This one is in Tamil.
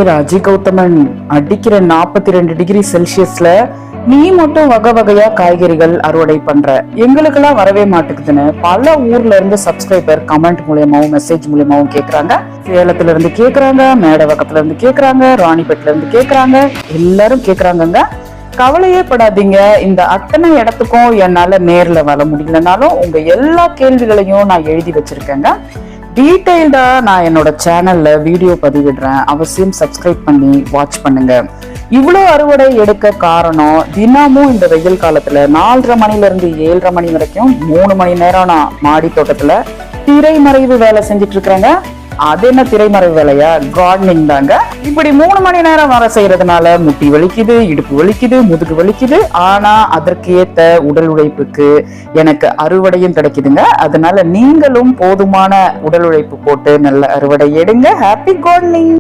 ராஜி கௌதமன், அடிக்கிற 42 டிகிரி செல்சியஸ்ல நீ மட்டும் வகை வகையா காய்கறிகள் அறுவடை பண்ற, எங்களுக்கெல்லாம் வரவே மாட்டேங்குதுன்னு பல ஊர்ல இருந்து சப்ஸ்கிரைபர் கமெண்ட் மூலியமாவும் மெசேஜ் மூலியமாவும் கேக்குறாங்க. சேலத்துல இருந்து கேக்குறாங்க, மேடவக்கத்துல இருந்து கேக்குறாங்க, ராணிப்பேட்ல இருந்து கேக்குறாங்க, எல்லாரும் கேக்குறாங்கங்க. கவலையே படாதீங்க, இந்த அத்தனை இடத்துக்கும் என்னால நேர்ல வர முடியலனாலும் உங்க எல்லா கேள்விகளையும் நான் எழுதி வச்சிருக்கேங்க. டீடைல்டா நான் என்னோட சேனல்ல வீடியோ பதிவிடுறேன், அவசியம் சப்ஸ்கிரைப் பண்ணி வாட்ச் பண்ணுங்க. இவ்வளோ அறுவடை எடுக்க காரணம், தினமும் இந்த வெயில் காலத்துல 4:30 மணில இருந்து 7:30 மணி வரைக்கும் 3 மணி நேரம் நான் மாடி தோட்டத்துல திரைமறைவு வேலை செஞ்சுட்டு இருக்கிறேங்க. அது என்ன திரைமறைவு வேலையா? கார்டனிங் தாங்க. இப்படி 3 மணி நேரம் வர செய்யறதுனால முட்டி வலிக்குது, இடுப்பு வலிக்குது, முதுகு வலிக்குது. ஆனா அதற்கு ஏத்த உடல் உழைப்புக்கு எனக்கு அறுவடையும் கிடைக்குதுங்க. அதனால நீங்களும் போதுமான உடல் உழைப்பு போட்டு நல்ல அறுவடை எடுங்க. Happy gardening.